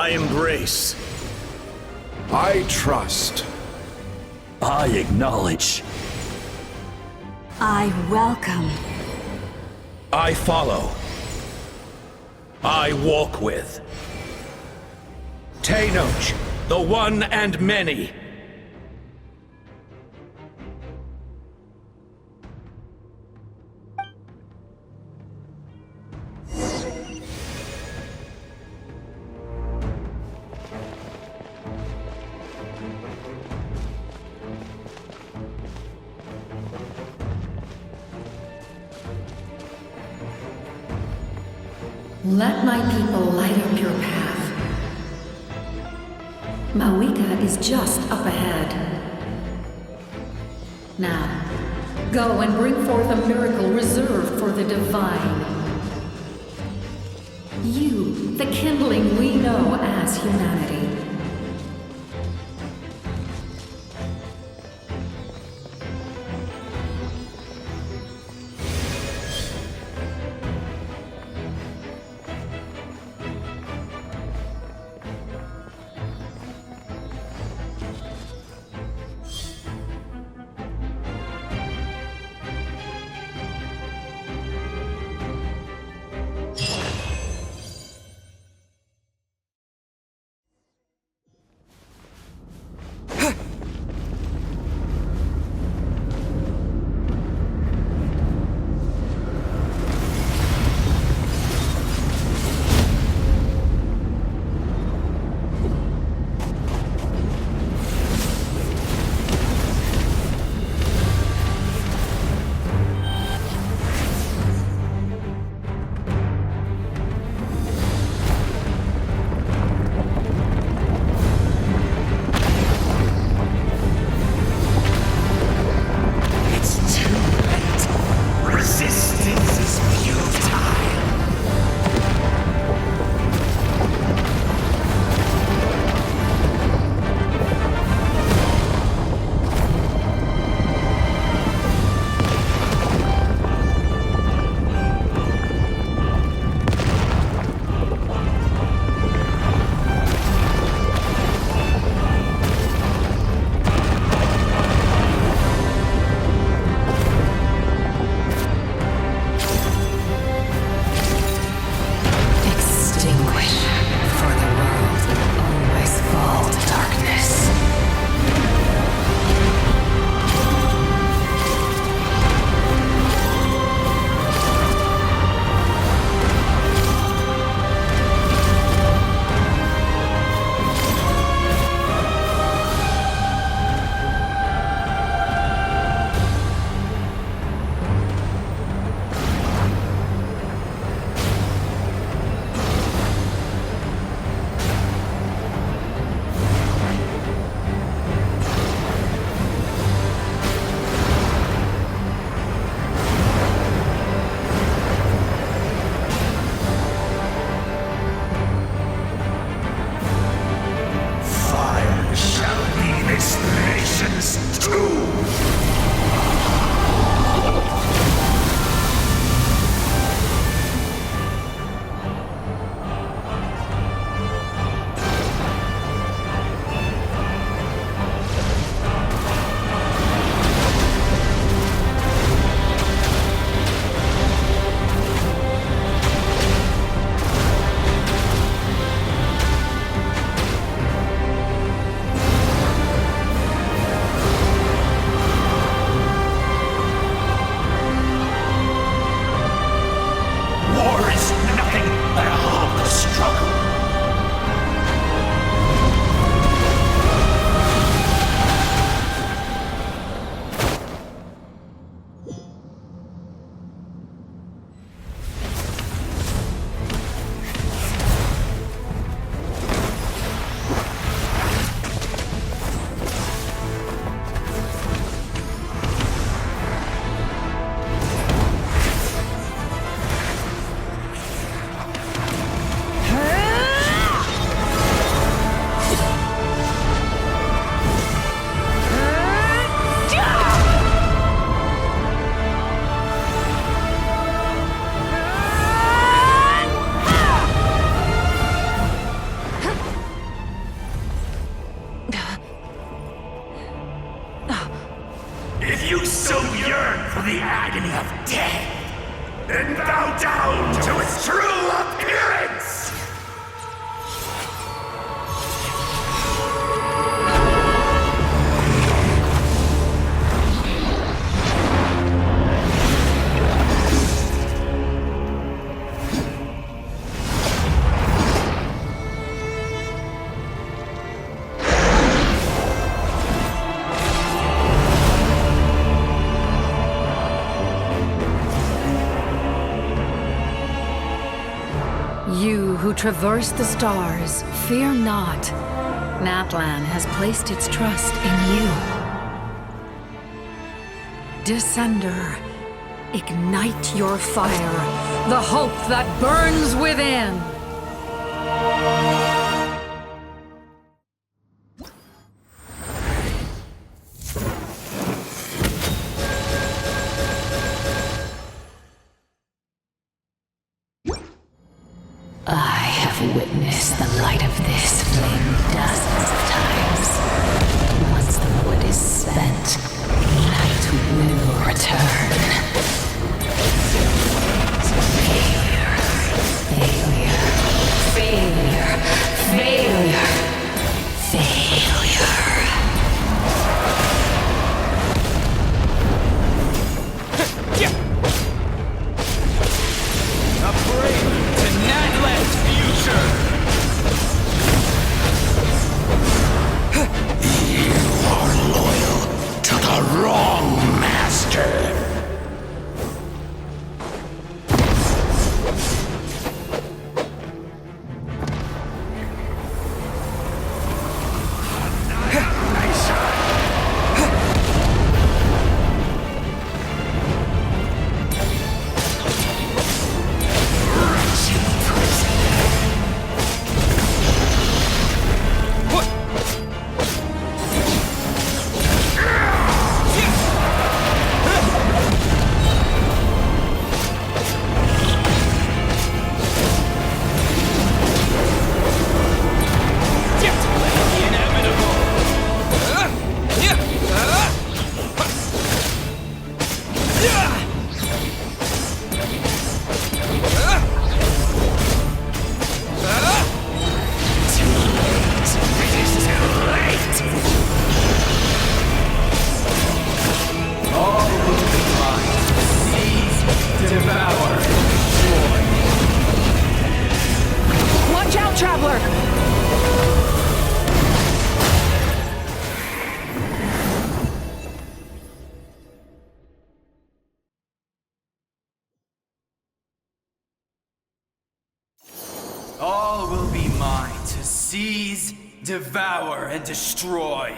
I embrace. I trust. I acknowledge. I welcome. I follow. I walk with. Tenoch, the one and many. Let my people light up your path. Mawika is just up ahead. Now, go and bring forth a miracle reserved for the divine. You, the kindling we know as humanity. You who traverse the stars, fear not. Natlan has placed its trust in you. Descender, ignite your fire, the hope that burns within. I have witnessed the light of this flame dozens of times. Once the wood is spent, light will return. Failure, failure, failure, failure, failure. A prelude to Natlan's future! You are loyal to the wrong master. Watch out, Traveler! All will be mine to seize, devour, and destroy.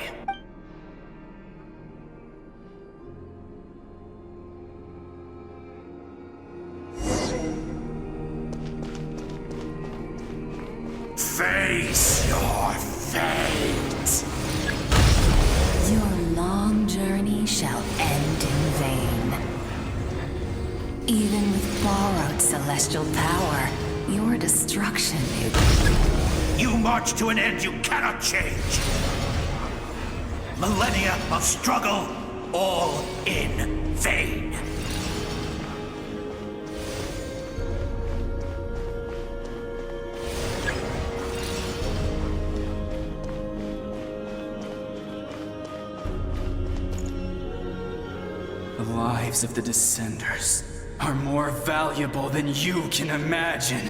Face your fate. Your long journey shall end in vain. Even with borrowed celestial power, your destruction is... You march to an end you cannot change. Millennia of struggle, all in vain. The lives of the Descenders are more valuable than you can imagine.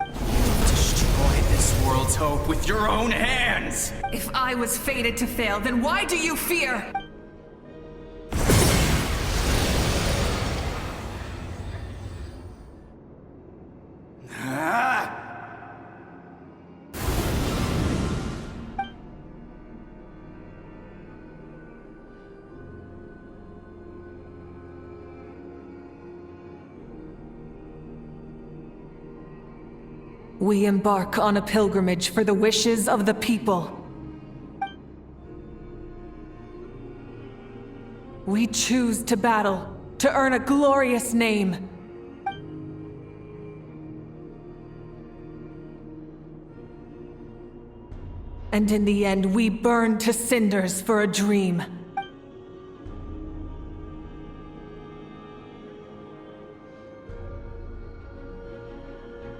Destroy this world's hope with your own hands! If I was fated to fail, then why do you fear? Ah! We embark on a pilgrimage for the wishes of the people. We choose to battle, to earn a glorious name. And in the end, we burn to cinders for a dream.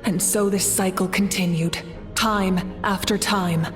And so this cycle continued, time after time.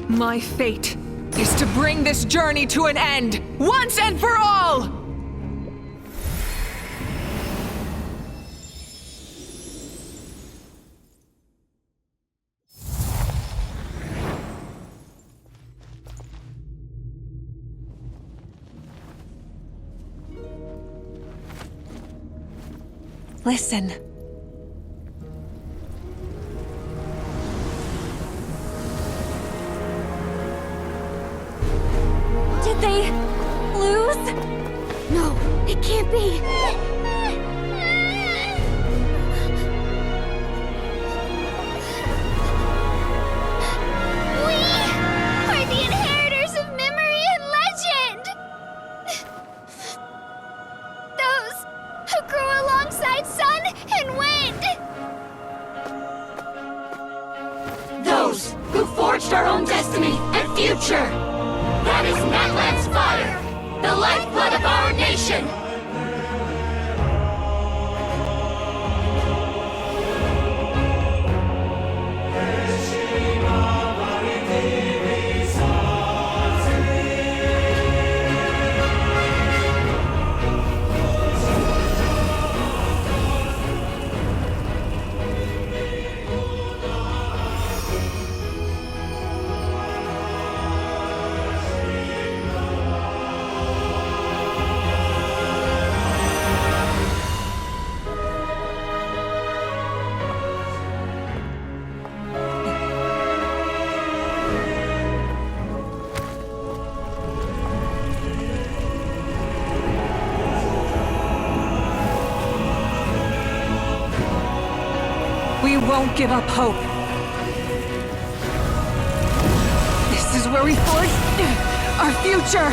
My fate is to bring this journey to an end, once and for all! Listen. Did they lose? No, it can't be. We are the inheritors of memory and legend! Those who grew alongside sun and wind! Those who forged our own destiny and future! That is Natlan's fire! The lifeblood of our nation! We won't give up hope. This is where we forge our future.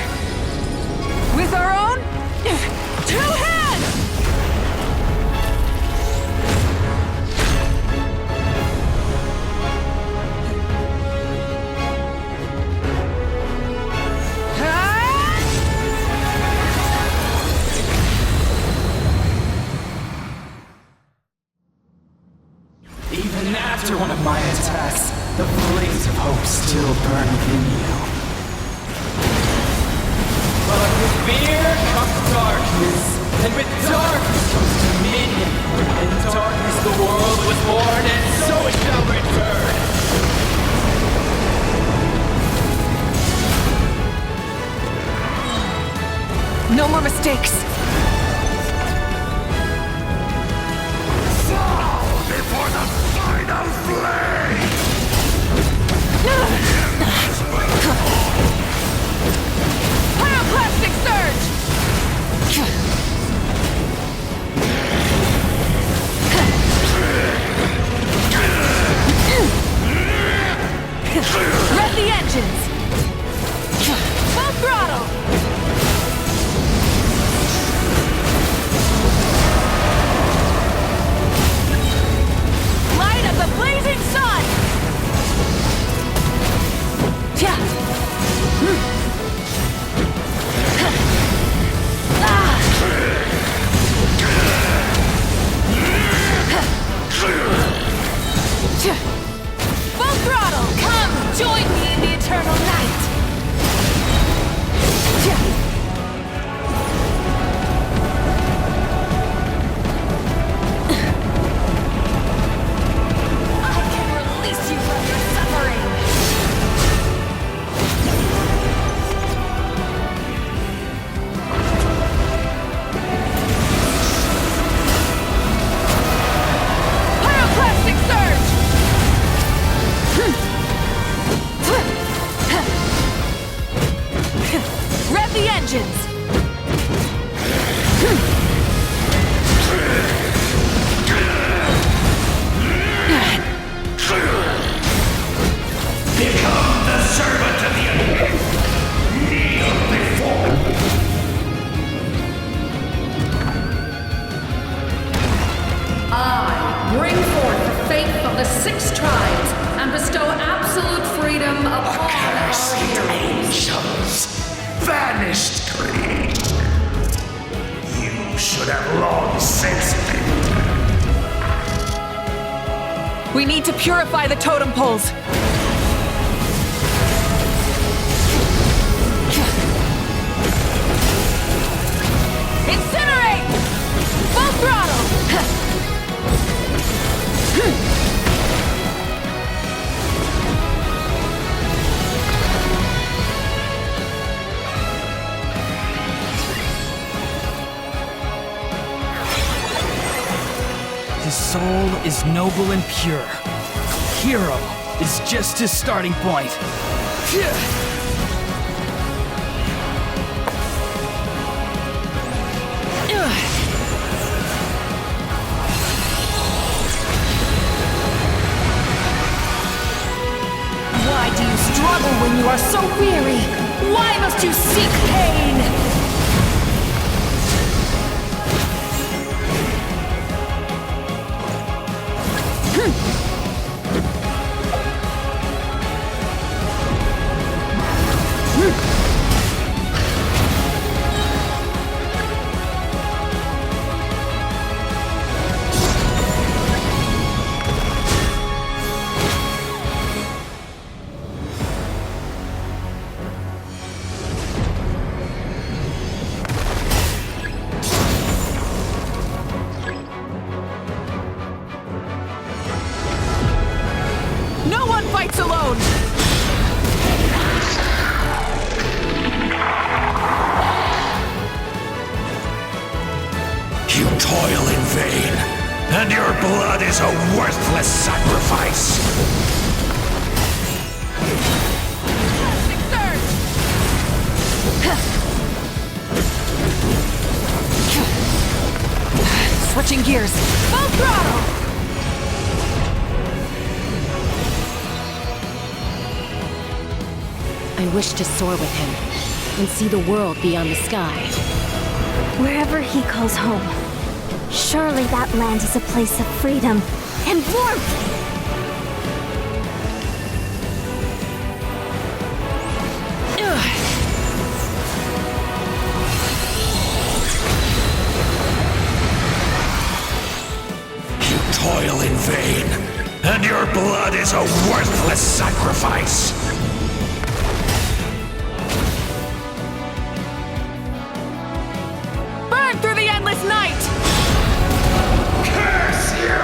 With our own 2 hands! Even after one of my attacks, the blaze of hope still burned within you. But with fear comes darkness, and with darkness comes dominion. In darkness the world was born, and so it shall return. No more mistakes. Before the final flame! Pyroclastic surge! Rev the engines! Full throttle! Light of the blazing sun! Full throttle! Come, join me in the eternal night! I can release you from your suffering! Pyroclastic surge! Rev the engines! Become the servant of the enemy! Kneel before me! I bring forth the faith of the 6 tribes and bestow absolute freedom upon Accursed our heroes. angels! Vanished greed! You should have long since been. We need to purify the totem poles. soul is noble and pure. Hero is just his starting point. Why do you struggle when you are so weary? Why must you seek pain? No one fights alone! You toil in vain, and your blood is a worthless sacrifice. Switching gears. Full throttle! I wish to soar with him and see the world beyond the sky. Wherever he calls home. Surely that land is a place of freedom and warmth. You toil in vain, and your blood is a worthless sacrifice. Burn through the endless night! Curse you!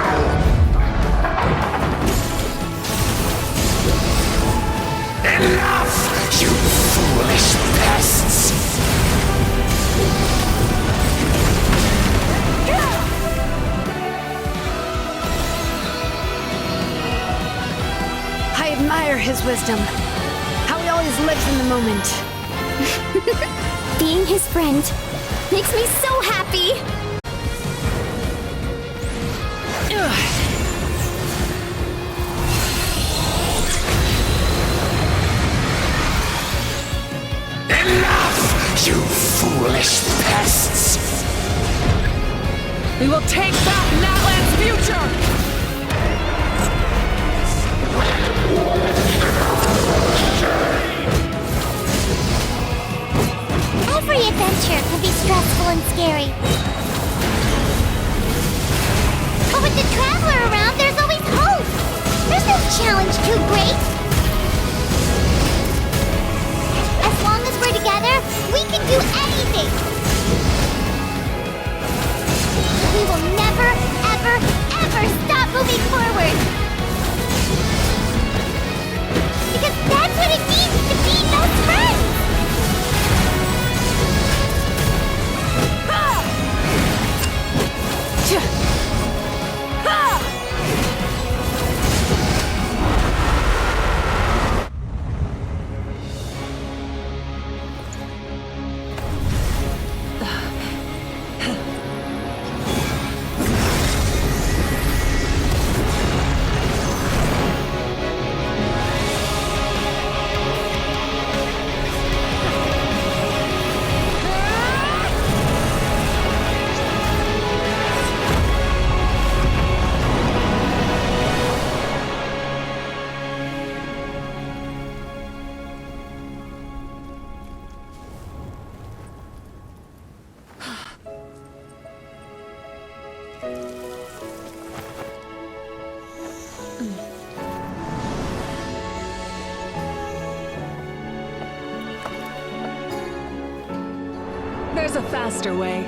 Enough, you foolish pests! I admire his wisdom. How he always lives in the moment. Being his friend makes me so happy. Enough, you foolish pests! We will take back Natlan's future! Every adventure can be stressful and scary. But with the Traveler around, there's always hope! There's no challenge too great! As long as we're together, we can do anything! We will never, ever, ever stop moving forward! Because that's what it means to be best friends! There's a faster way.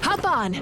Hop on!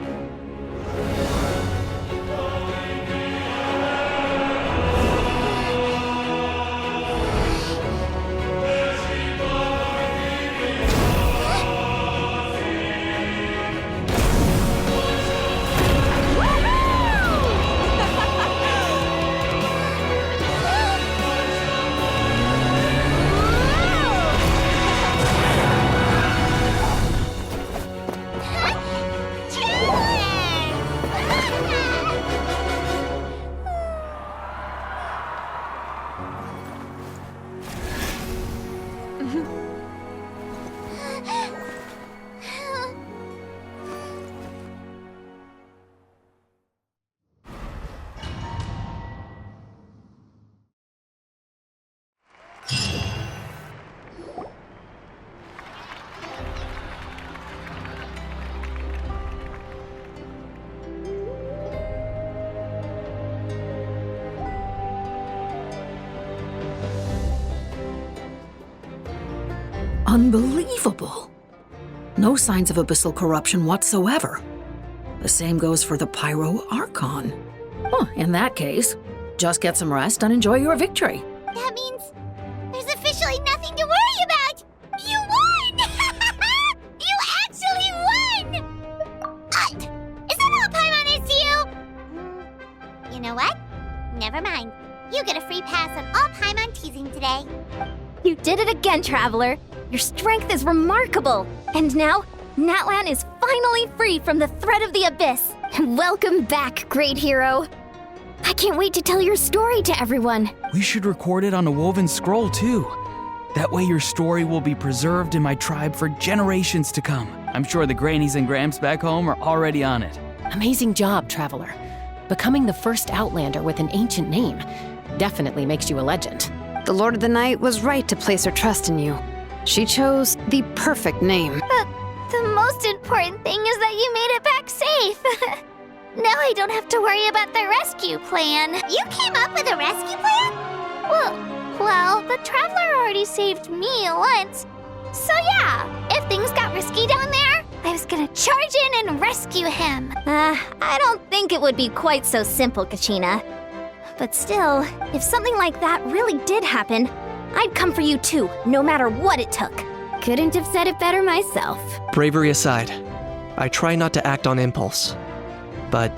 Unbelievable. No signs of abyssal corruption whatsoever. The same goes for the Pyro Archon. Oh, in that case, just get some rest and enjoy your victory. That means there's officially nothing to worry about! You won! You actually won! Is that all Paimon is to you? You know what? Never mind. You get a free pass on all Paimon teasing today. You did it again, Traveler. Your strength is remarkable. And now, Natlan is finally free from the threat of the abyss. Welcome back, great hero. I can't wait to tell your story to everyone. We should record it on a woven scroll, too. That way your story will be preserved in my tribe for generations to come. I'm sure the grannies and gramps back home are already on it. Amazing job, Traveler. Becoming the first Outlander with an ancient name definitely makes you a legend. The Lord of the Night was right to place her trust in you. She chose the perfect name. But the most important thing is that you made it back safe. Now I don't have to worry about the rescue plan. You came up with a rescue plan? Well, the Traveler already saved me once. So yeah, if things got risky down there, I was gonna charge in and rescue him. I don't think it would be quite so simple, Kachina. But still, if something like that really did happen, I'd come for you too, no matter what it took. Couldn't have said it better myself. Bravery aside, I try not to act on impulse. But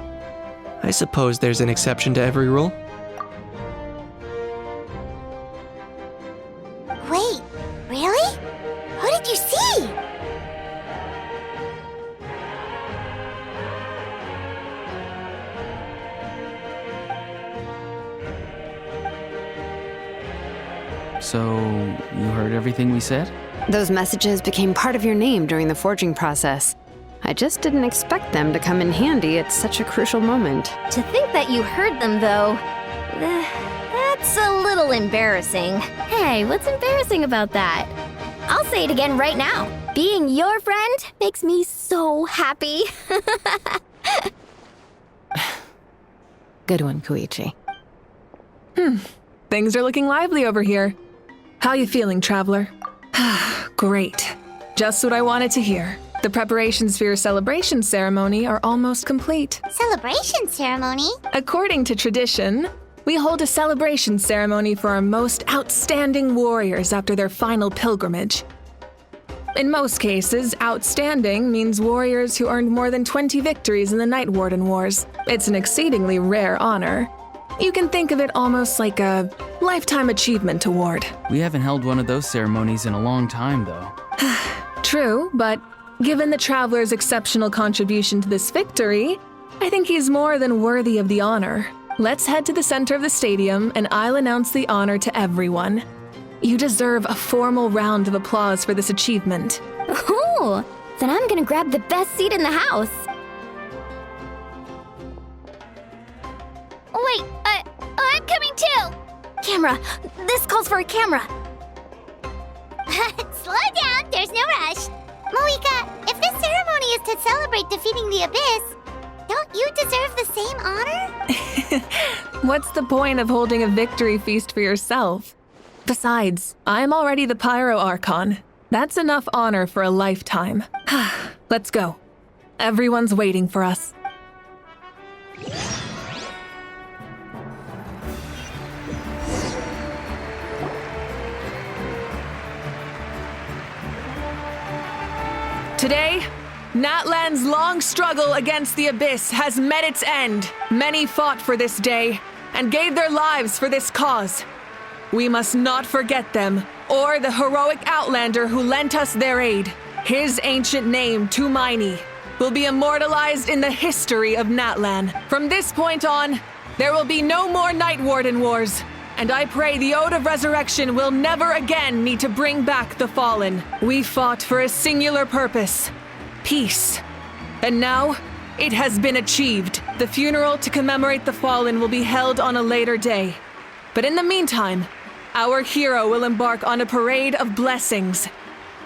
I suppose there's an exception to every rule. Wait, really? Who did you see? So, you heard everything we said? Those messages became part of your name during the forging process. I just didn't expect them to come in handy at such a crucial moment. To think that you heard them, though, that's a little embarrassing. Hey, what's embarrassing about that? I'll say it again right now. Being your friend makes me so happy. Good one, Koichi. Things are looking lively over here. How you feeling, Traveler? Great. Just what I wanted to hear. The preparations for your celebration ceremony are almost complete. Celebration ceremony? According to tradition, we hold a celebration ceremony for our most outstanding warriors after their final pilgrimage. In most cases, outstanding means warriors who earned more than 20 victories in the Night Warden Wars. It's an exceedingly rare honor. You can think of it almost like a lifetime achievement award. We haven't held one of those ceremonies in a long time, though. True, but given the Traveler's exceptional contribution to this victory, I think he's more than worthy of the honor. Let's head to the center of the stadium and I'll announce the honor to everyone. You deserve a formal round of applause for this achievement. Ooh, then I'm gonna grab the best seat in the house. Wait, I'm coming too! Camera! This calls for a camera! Slow down, there's no rush. Moika, if this ceremony is to celebrate defeating the Abyss, don't you deserve the same honor? What's the point of holding a victory feast for yourself? Besides, I'm already the Pyro Archon. That's enough honor for a lifetime. Let's go. Everyone's waiting for us. Today, Natlan's long struggle against the Abyss has met its end. Many fought for this day and gave their lives for this cause. We must not forget them or the heroic Outlander who lent us their aid. His ancient name, Tumaini, will be immortalized in the history of Natlan. From this point on, there will be no more Night Warden Wars. And I pray the Ode of Resurrection will never again need to bring back the fallen. We fought for a singular purpose, peace. And now, it has been achieved. The funeral to commemorate the fallen will be held on a later day. But in the meantime, our hero will embark on a parade of blessings.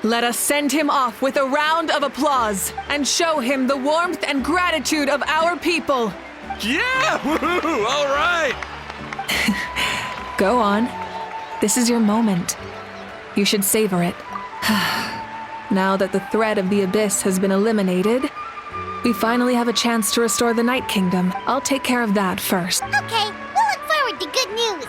Let us send him off with a round of applause and show him the warmth and gratitude of our people. Yeah! Woohoo! All right! Go on. This is your moment. You should savor it. Now that the threat of the Abyss has been eliminated, we finally have a chance to restore the Night Kingdom. I'll take care of that first. Okay, we'll look forward to good news.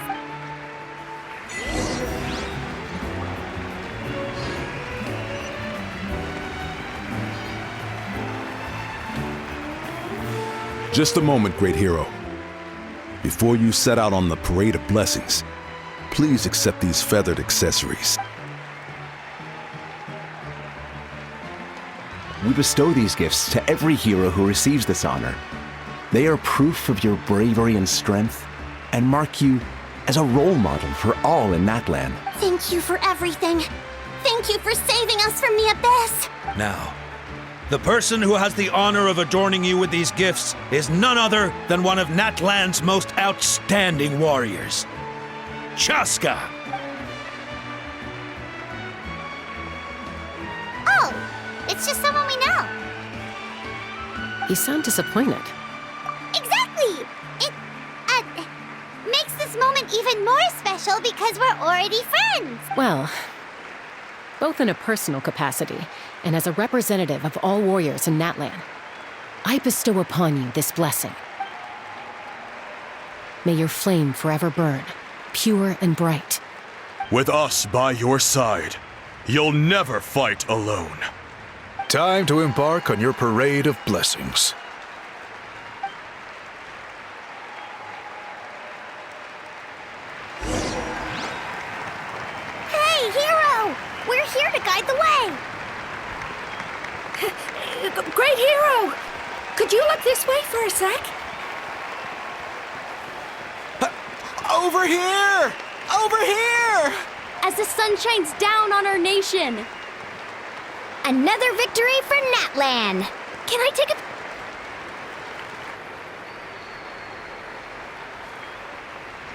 Just a moment, great hero. Before you set out on the Parade of Blessings, please accept these feathered accessories. We bestow these gifts to every hero who receives this honor. They are proof of your bravery and strength, and mark you as a role model for all in Natlan. Thank you for everything. Thank you for saving us from the Abyss. Now, the person who has the honor of adorning you with these gifts is none other than one of Natlan's most outstanding warriors, Chaska. Oh, it's just someone we know. You sound disappointed. Exactly! It, makes this moment even more special because we're already friends. Well, both in a personal capacity and as a representative of all warriors in Natlan, I bestow upon you this blessing. May your flame forever burn, pure and bright. With us by your side, you'll never fight alone. Time to embark on your Parade of Blessings. Hey, hero! We're here to guide the way. Great hero! Could you look this way for a sec? Over here! Over here! As the sun shines down on our nation. Another victory for Natlan. Can I take a...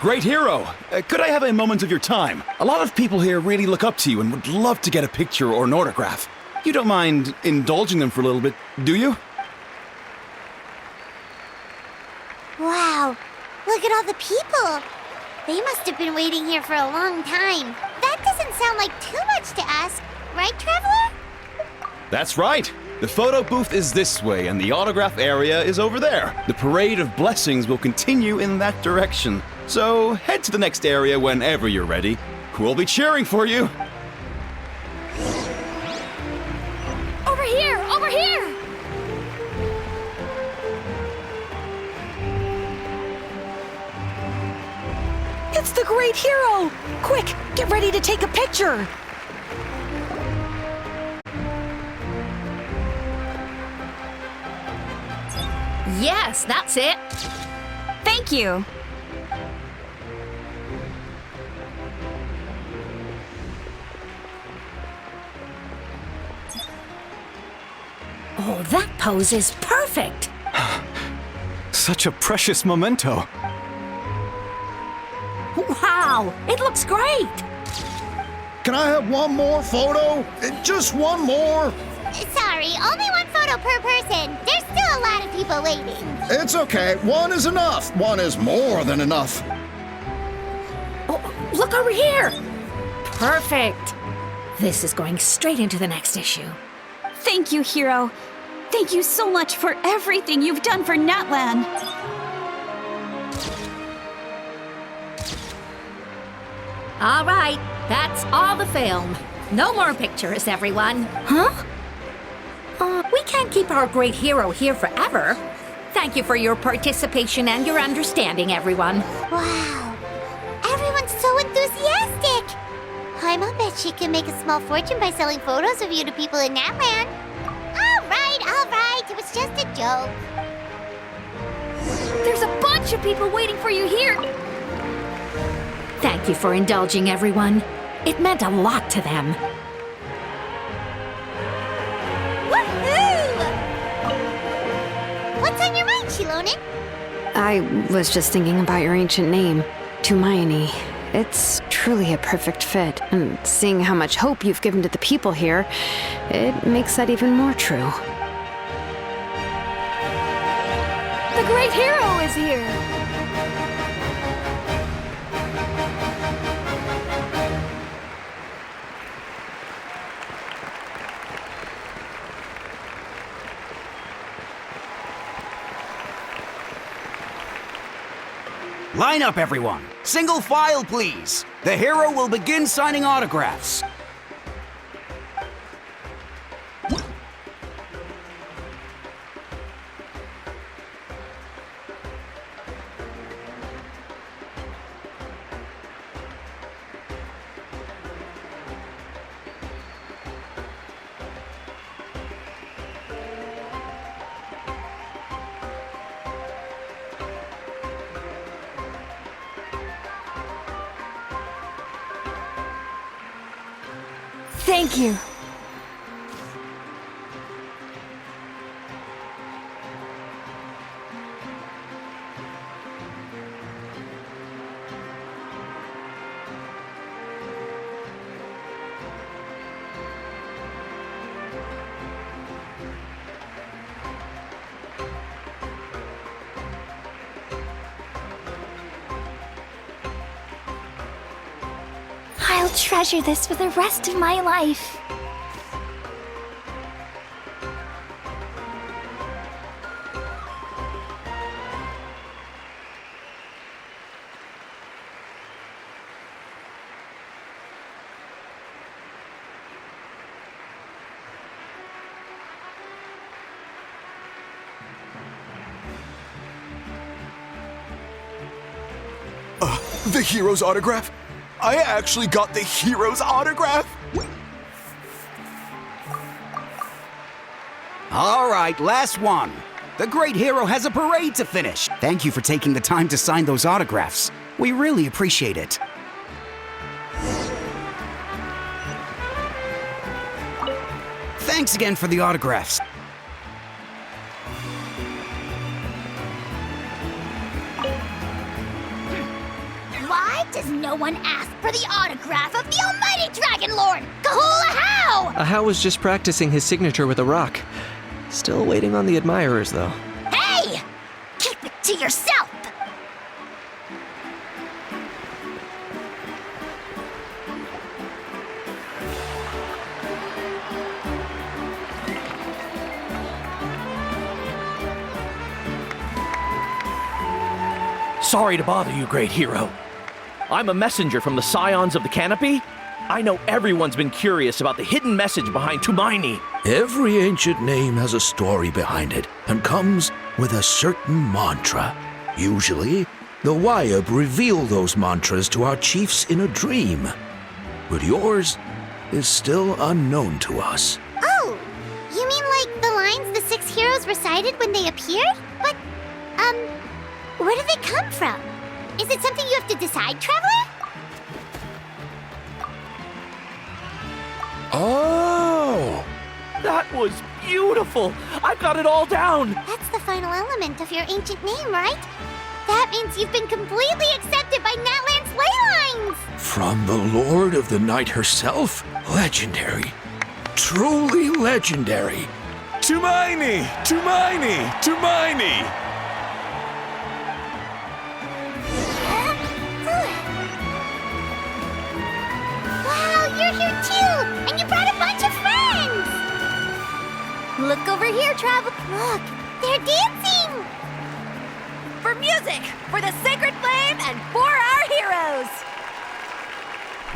Great hero! Could I have a moment of your time? A lot of people here really look up to you and would love to get a picture or an autograph. You don't mind indulging them for a little bit, do you? Wow, look at all the people. They must have been waiting here for a long time. That doesn't sound like too much to ask, right, Traveler? That's right. The photo booth is this way, and the autograph area is over there. The Parade of Blessings will continue in that direction. So head to the next area whenever you're ready. We'll be cheering for you. Over here! Over here! It's the great hero! Quick, get ready to take a picture! Yes, that's it. Thank you. Oh, that pose is perfect! Such a precious memento. Wow, it looks great! Can I have one more photo? Just one more? Sorry, only one photo per person. There's still a lot of people waiting. It's okay. One is enough. One is more than enough. Oh, look over here! Perfect! This is going straight into the next issue. Thank you, hero. Thank you so much for everything you've done for Natlan. All right, that's all the film. No more pictures, everyone. Huh? We can't keep our great hero here forever. Thank you for your participation and your understanding, everyone. Wow, everyone's so enthusiastic. I'll bet she can make a small fortune by selling photos of you to people in Natlan. All right, it was just a joke. There's a bunch of people waiting for you here. Thank you for indulging, everyone. It meant a lot to them. Woohoo! What's on your mind, Shilonen? I was just thinking about your ancient name, Tumayani. It's truly a perfect fit, and seeing how much hope you've given to the people here, it makes that even more true. The great hero is here. Line up, everyone. Single file, please. The hero will begin signing autographs. Thank you. I'll treasure this for the rest of my life. The hero's autograph? I actually got the hero's autograph? All right, last one. The great hero has a parade to finish. Thank you for taking the time to sign those autographs. We really appreciate it. Thanks again for the autographs. Why does no one ask for the autograph of the almighty Dragon Lord, Kahula How? Ahau was just practicing his signature with a rock. Still waiting on the admirers, though. Hey! Keep it to yourself! Sorry to bother you, great hero. I'm a messenger from the Scions of the Canopy. I know everyone's been curious about the hidden message behind Tumaini. Every ancient name has a story behind it and comes with a certain mantra. Usually, the Wayab reveal those mantras to our chiefs in a dream. But yours is still unknown to us. Oh, you mean like the lines the 6 heroes recited when they appeared? But, where do they come from? Is it something you have to decide, Traveler? Oh! That was beautiful! I've got it all down! That's the final element of your ancient name, right? That means you've been completely accepted by Natlan's ley lines! From the Lord of the Night herself? Legendary. Truly legendary. Tumaini! Tumaini! Tumaini! Wow, you're here too! And you brought a bunch of friends! Look over here, Travel. Look, they're dancing! For music, for the sacred flame, and for our heroes!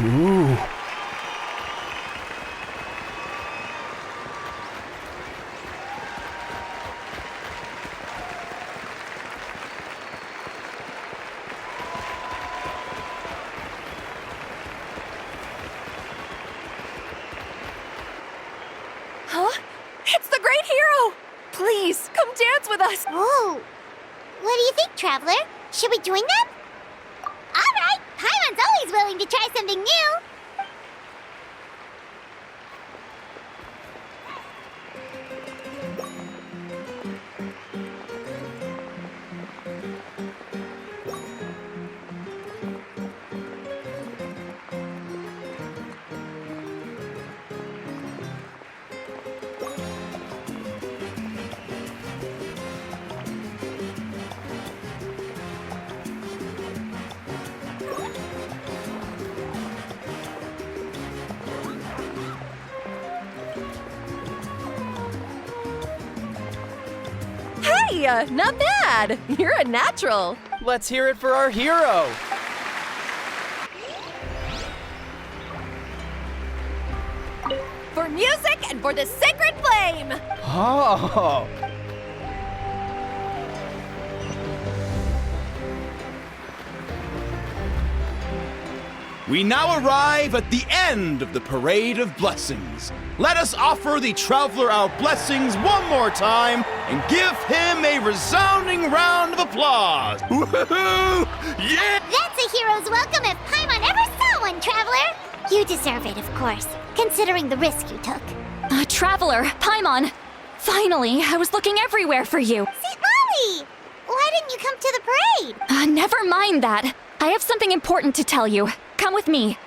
Ooh. Huh? It's the great hero! Please, come dance with us! Whoa! What do you think, Traveler? Should we join them? All right! Paimon's always willing to try something new! Hey, not bad. You're a natural. Let's hear it for our hero. For music and for the sacred flame. Oh. We now arrive at the end of the Parade of Blessings. Let us offer the traveler our blessings one more time and give him a resounding round of applause. Woohoo! Yeah! That's a hero's welcome if Paimon ever saw one, Traveler. You deserve it, of course, considering the risk you took. Traveler, Paimon! Finally, I was looking everywhere for you. St. Molly! Why didn't you come to the parade? Never mind that. I have something important to tell you. Come with me.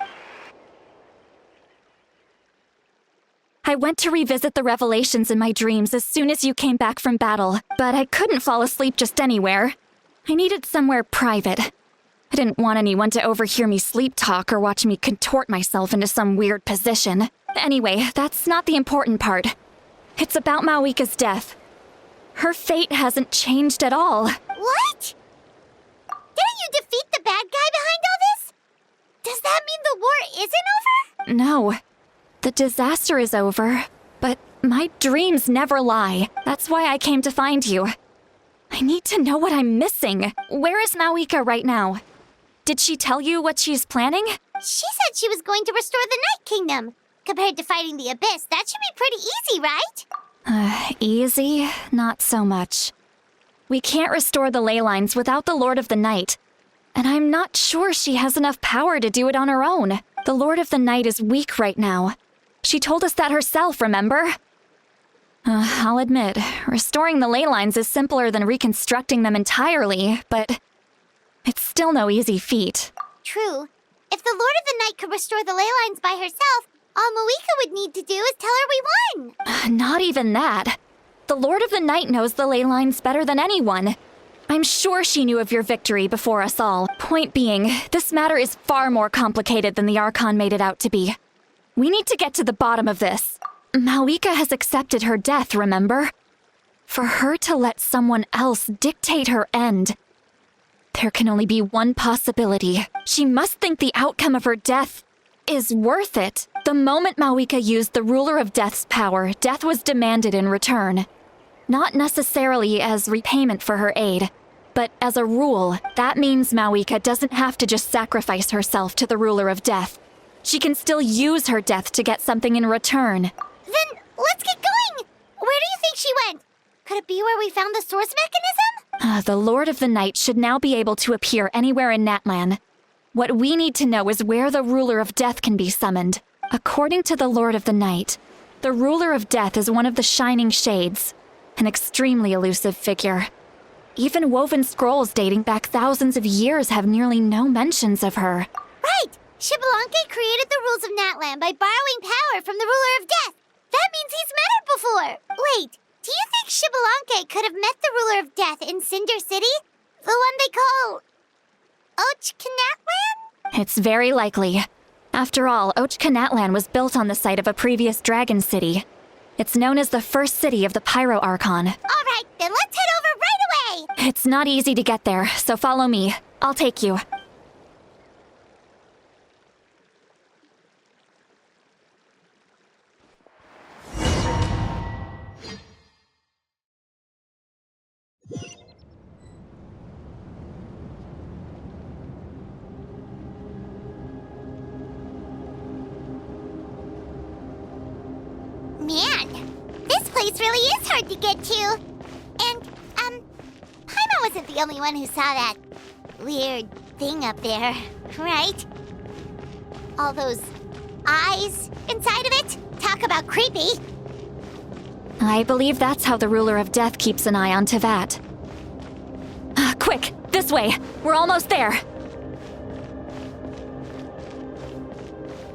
I went to revisit the revelations in my dreams as soon as you came back from battle, but I couldn't fall asleep just anywhere. I needed somewhere private. I didn't want anyone to overhear me sleep talk or watch me contort myself into some weird position. Anyway, that's not the important part. It's about Mawika's death. Her fate hasn't changed at all. What? Didn't you defeat the bad guy behind all this? Does that mean the war isn't over? No. The disaster is over, but my dreams never lie. That's why I came to find you. I need to know what I'm missing. Where is Mawika right now? Did she tell you what she's planning? She said she was going to restore the Night Kingdom. Compared to fighting the Abyss, that should be pretty easy, right? Easy? Not so much. We can't restore the ley lines without the Lord of the Night. And I'm not sure she has enough power to do it on her own. The Lord of the Night is weak right now. She told us that herself, remember? I'll admit, restoring the ley lines is simpler than reconstructing them entirely, but it's still no easy feat. True. If the Lord of the Night could restore the ley lines by herself, all Mawika would need to do is tell her we won. Not even that. The Lord of the Night knows the ley lines better than anyone. I'm sure she knew of your victory before us all. Point being, this matter is far more complicated than the Archon made it out to be. We need to get to the bottom of this. Mawika has accepted her death, remember? For her to let someone else dictate her end, there can only be one possibility. She must think the outcome of her death is worth it. The moment Mawika used the Ruler of Death's power, death was demanded in return. Not necessarily as repayment for her aid, but as a rule, that means Mawika doesn't have to just sacrifice herself to the Ruler of Death. She can still use her death to get something in return. Then let's get going! Where do you think she went? Could it be where we found the source mechanism? The Lord of the Night should now be able to appear anywhere in Natlan. What we need to know is where the Ruler of Death can be summoned. According to the Lord of the Night, the Ruler of Death is one of the Shining Shades, an extremely elusive figure. Even woven scrolls dating back thousands of years have nearly no mentions of her. Right! Xbalanque created the rules of Natlan by borrowing power from the Ruler of Death. That means he's met her before. Wait, do you think Xbalanque could have met the Ruler of Death in Cinder City? The one they call Ochkanatlan? It's very likely. After all, Ochkanatlan was built on the site of a previous dragon city. It's known as the first city of the Pyro Archon. All right, then let's head over right away! It's not easy to get there, so follow me. I'll take you. Man, this place really is hard to get to. And, Paimon wasn't the only one who saw that weird thing up there, right? All those eyes inside of it? Talk about creepy. I believe that's how the Ruler of Death keeps an eye on Tevat. Quick, this way. We're almost there.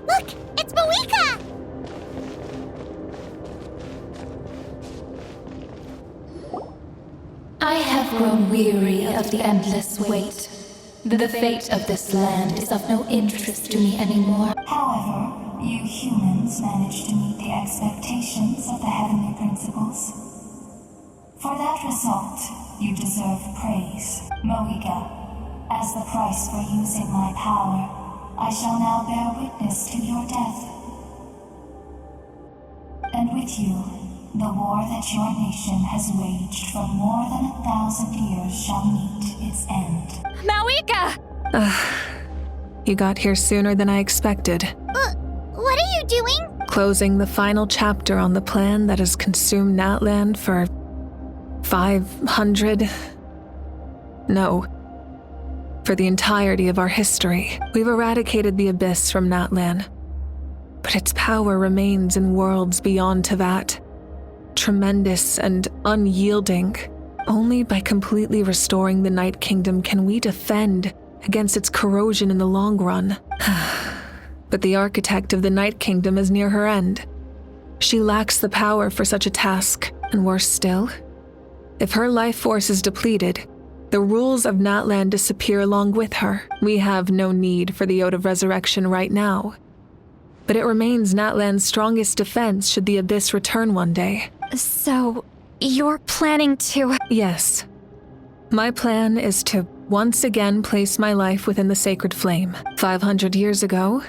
Look, it's Mawika! I have grown weary of the endless wait. The fate of this land is of no interest to me anymore. However, you humans managed to meet the expectations of the heavenly principles. For that result, you deserve praise. Moiga, as the price for using my power, I shall now bear witness to your death. And with you, the war that your nation has waged for more than 1,000 years shall meet its end. Mawika! You got here sooner than I expected. What are you doing? Closing the final chapter on the plan that has consumed Natlan for 500... No. For the entirety of our history. We've eradicated the Abyss from Natlan. But its power remains in worlds beyond Tevat. Tremendous and unyielding. Only by completely restoring the Night Kingdom can we defend against its corrosion in the long run. But the architect of the Night Kingdom is near her end. She lacks the power for such a task, and worse still, if her life force is depleted, the rules of Natlan disappear along with her. We have no need for the Ode of Resurrection right now. But it remains Natlan's strongest defense should the Abyss return one day. So, you're planning to... Yes. My plan is to once again place my life within the sacred flame. 500 years ago,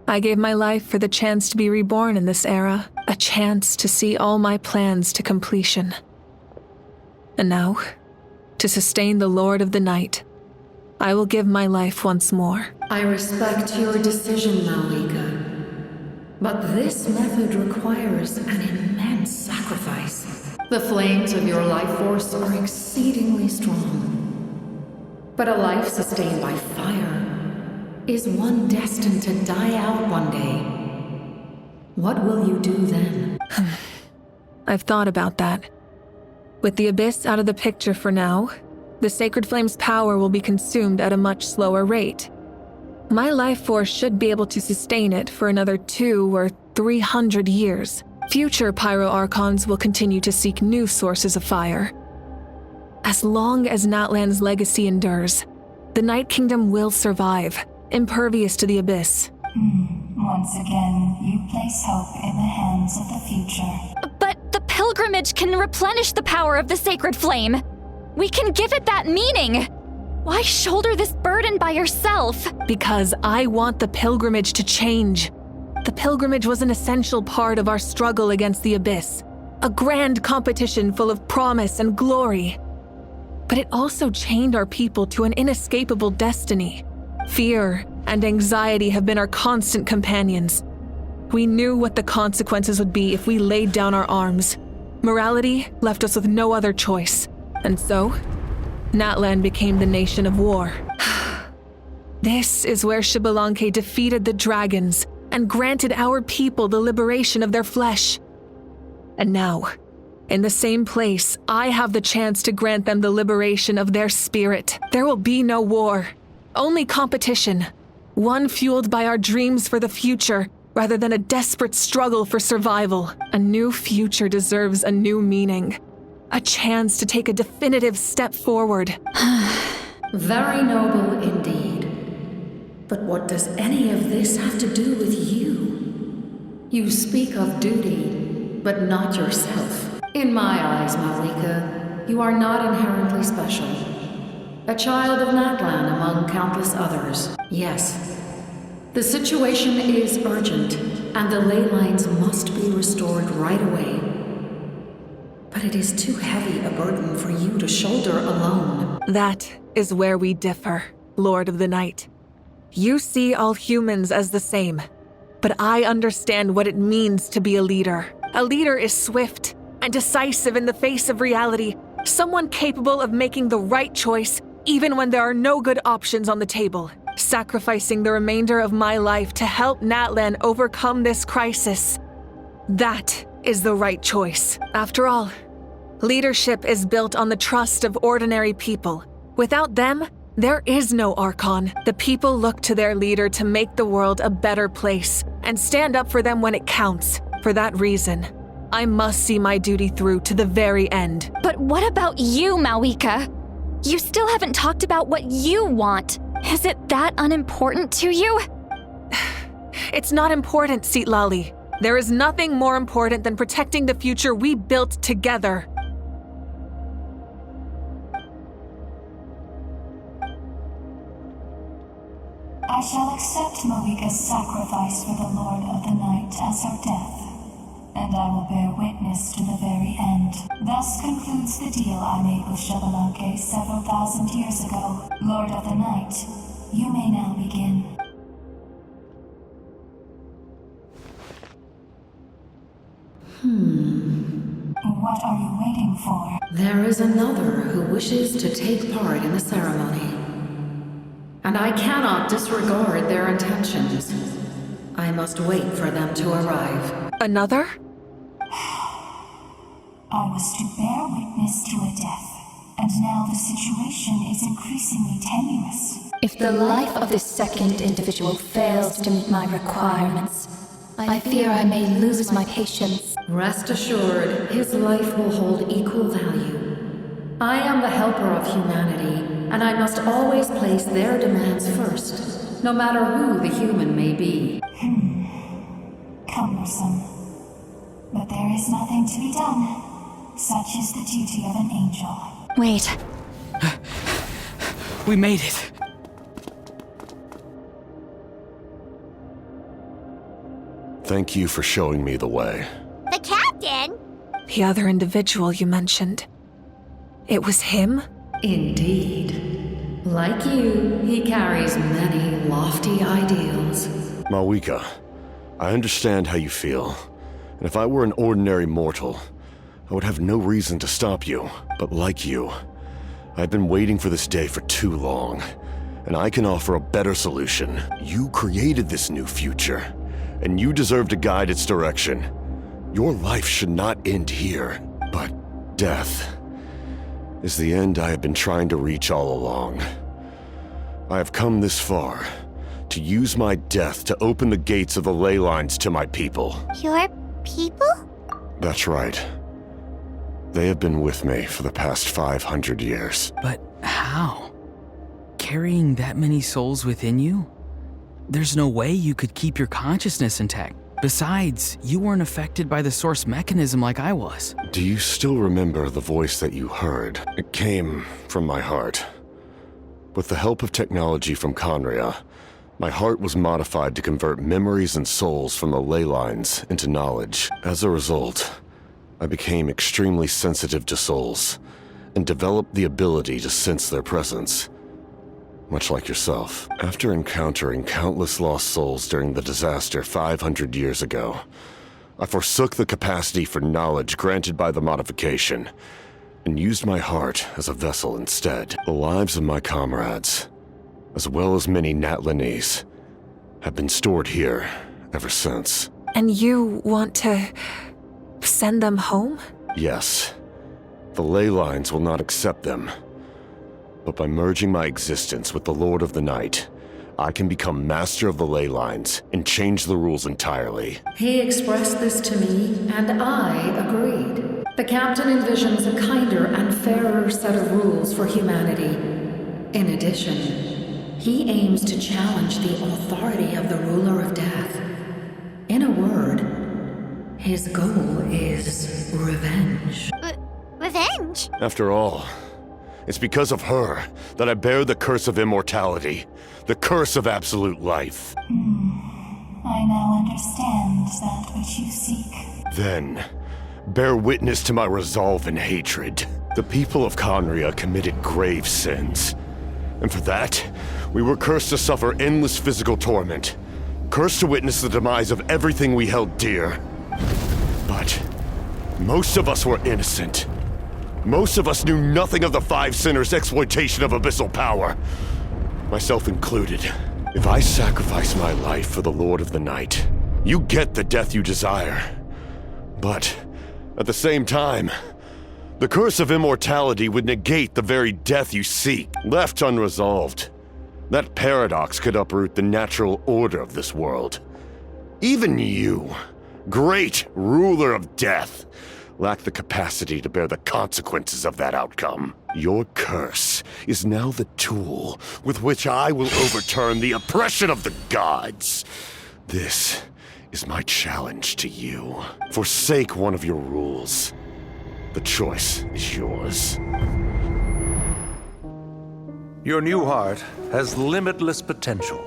I gave my life for the chance to be reborn in this era, a chance to see all my plans to completion. And now, to sustain the Lord of the Night, I will give my life once more. I respect your decision, Mawika. But this method requires an immense sacrifice. The flames of your life force are exceedingly strong. But a life sustained by fire is one destined to die out one day. What will you do then? I've thought about that. With the Abyss out of the picture for now, the Sacred Flame's power will be consumed at a much slower rate. My life force should be able to sustain it for another 200 or 300 years. Future Pyro-Archons will continue to seek new sources of fire. As long as Natlan's legacy endures, the Night Kingdom will survive, impervious to the Abyss. Once again, you place hope in the hands of the future. But the pilgrimage can replenish the power of the sacred flame. We can give it that meaning. Why shoulder this burden by yourself? Because I want the pilgrimage to change. The pilgrimage was an essential part of our struggle against the Abyss, a grand competition full of promise and glory. But it also chained our people to an inescapable destiny. Fear and anxiety have been our constant companions. We knew what the consequences would be if we laid down our arms. Morality left us with no other choice. And so, Natlan became the nation of war. This is where Xbalanque defeated the dragons and granted our people the liberation of their flesh. And now, in the same place, I have the chance to grant them the liberation of their spirit. There will be no war, only competition. One fueled by our dreams for the future, rather than a desperate struggle for survival. A new future deserves a new meaning. A chance to take a definitive step forward. Very noble indeed. But what does any of this have to do with you? You speak of duty, but not yourself. In my eyes, Mawika, you are not inherently special. A child of Natlan among countless others. Yes, the situation is urgent, and the ley lines must be restored right away. But it is too heavy a burden for you to shoulder alone. That is where we differ, Lord of the Night. You see all humans as the same, but I understand what it means to be a leader. A leader is swift and decisive in the face of reality, someone capable of making the right choice even when there are no good options on the table, sacrificing the remainder of my life to help Natlan overcome this crisis. That is the right choice. After all, leadership is built on the trust of ordinary people. Without them, there is no Archon. The people look to their leader to make the world a better place and stand up for them when it counts. For that reason, I must see my duty through to the very end. But what about you, Mawika? You still haven't talked about what you want. Is it that unimportant to you? It's not important, Citlali. There is nothing more important than protecting the future we built together. I shall accept Moika's sacrifice for the Lord of the Night as her death, and I will bear witness to the very end. Thus concludes the deal I made with Xbalanque several thousand years ago. Lord of the Night, you may now begin. What are you waiting for? There is another who wishes to take part in the ceremony. And I cannot disregard their intentions. I must wait for them to arrive. Another? I was to bear witness to a death, and now the situation is increasingly tenuous. If the life of this second individual fails to meet my requirements, I fear I may lose my patience. Rest assured, his life will hold equal value. I am the helper of humanity, and I must always place their demands first, no matter who the human may be. Cumbersome. But there is nothing to be done. Such is the duty of an angel. Wait. We made it. Thank you for showing me the way. The captain? The other individual you mentioned. It was him? Indeed. Like you, he carries many lofty ideals. Mawika, I understand how you feel. And if I were an ordinary mortal, I would have no reason to stop you. But like you, I've been waiting for this day for too long. And I can offer a better solution. You created this new future, and you deserve to guide its direction. Your life should not end here, but death is the end I have been trying to reach all along. I have come this far to use my death to open the gates of the ley lines to my people. Your people? That's right. They have been with me for the past 500 years. But how? Carrying that many souls within you? There's no way you could keep your consciousness intact. Besides, you weren't affected by the source mechanism like I was. Do you still remember the voice that you heard? It came from my heart. With the help of technology from Conria, my heart was modified to convert memories and souls from the ley lines into knowledge. As a result, I became extremely sensitive to souls and developed the ability to sense their presence. Much like yourself. After encountering countless lost souls during the disaster 500 years ago, I forsook the capacity for knowledge granted by the modification and used my heart as a vessel instead. The lives of my comrades, as well as many Natlanese, have been stored here ever since. And you want to send them home? Yes. The ley lines will not accept them. But by merging my existence with the Lord of the Night, I can become master of the ley lines and change the rules entirely. He expressed this to me, and I agreed. The captain envisions a kinder and fairer set of rules for humanity. In addition, he aims to challenge the authority of the ruler of death. In a word, his goal is revenge. Revenge? After all, it's because of her that I bear the curse of immortality, the curse of absolute life. I now understand that which you seek. Then, bear witness to my resolve and hatred. The people of Conria committed grave sins. And for that, we were cursed to suffer endless physical torment. Cursed to witness the demise of everything we held dear. But most of us were innocent. Most of us knew nothing of the Five Sinners' exploitation of abyssal power. Myself included. If I sacrifice my life for the Lord of the Night, you get the death you desire. But, at the same time, the curse of immortality would negate the very death you seek. Left unresolved, that paradox could uproot the natural order of this world. Even you, great ruler of death, lack the capacity to bear the consequences of that outcome. Your curse is now the tool with which I will overturn the oppression of the gods. This is my challenge to you. Forsake one of your rules. The choice is yours. Your new heart has limitless potential.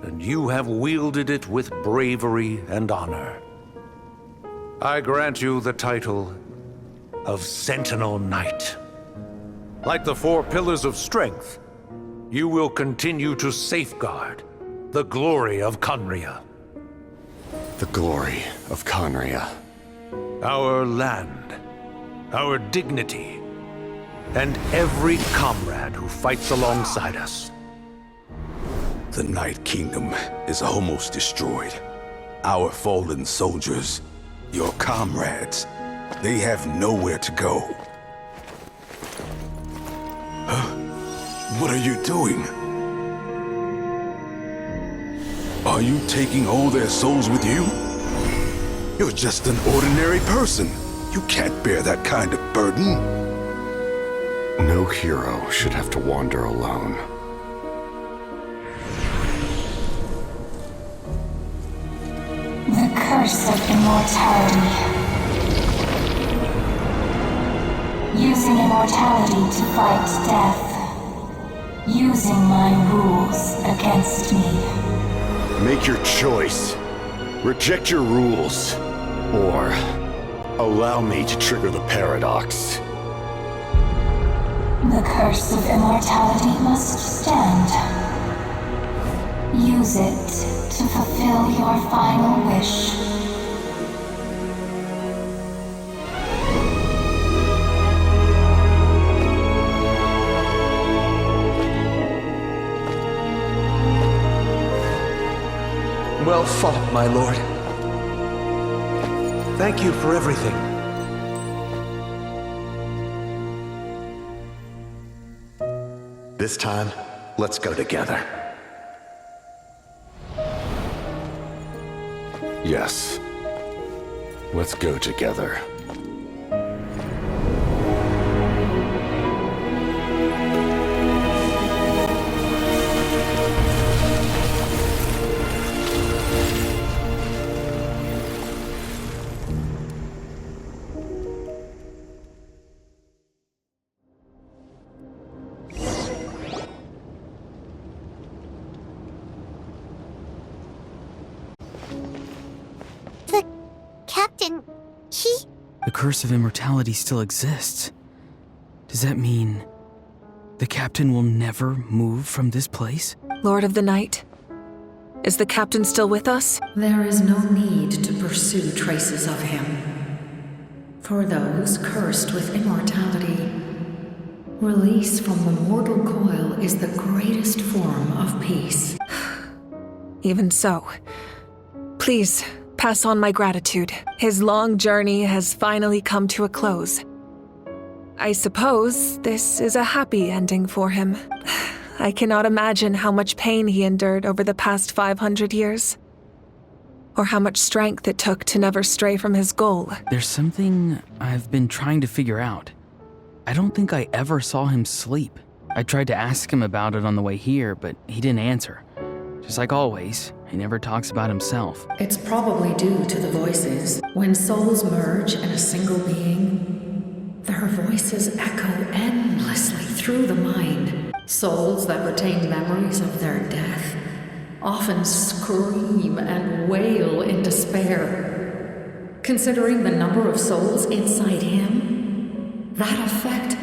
and you have wielded it with bravery and honor. I grant you the title of Sentinel Knight. Like the 4 pillars of strength, you will continue to safeguard the glory of Conria. The glory of Conria. Our land, our dignity, and every comrade who fights alongside us. The Night Kingdom is almost destroyed. Our fallen soldiers, your comrades, they have nowhere to go. Huh? What are you doing? Are you taking all their souls with you? You're just an ordinary person. You can't bear that kind of burden. No hero should have to wander alone. The curse of immortality. Using immortality to fight death. Using my rules against me. Make your choice. Reject your rules. Or allow me to trigger the paradox. The curse of immortality must stand. Use it to fulfill your final wish. Well fought, my lord. Thank you for everything. This time, let's go together. Yes. Let's go together. Captain, The curse of immortality still exists. Does that mean the captain will never move from this place? Lord of the Night, is the captain still with us? There is no need to pursue traces of him. For those cursed with immortality, release from the mortal coil is the greatest form of peace. Even so, please pass on my gratitude. His long journey has finally come to a close. I suppose this is a happy ending for him. I cannot imagine how much pain he endured over the past 500 years. Or how much strength it took to never stray from his goal. There's something I've been trying to figure out. I don't think I ever saw him sleep. I tried to ask him about it on the way here, but he didn't answer. Just like always, he never talks about himself. It's probably due to the voices. When souls merge in a single being, their voices echo endlessly through the mind. Souls that retain memories of their death often scream and wail in despair. Considering the number of souls inside him, that effect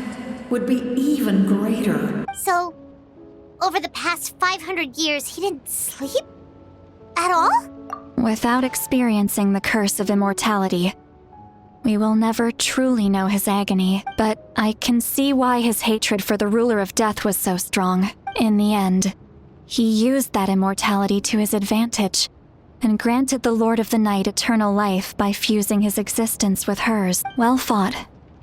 would be even greater. So, over the past 500 years, he didn't sleep? At all? Without experiencing the curse of immortality, we will never truly know his agony, but I can see why his hatred for the ruler of death was so strong. In the end, he used that immortality to his advantage, and granted the Lord of the Night eternal life by fusing his existence with hers. Well fought,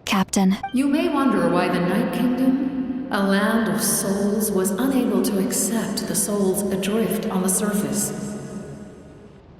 Captain. You may wonder why the Night Kingdom, a land of souls, was unable to accept the souls adrift on the surface.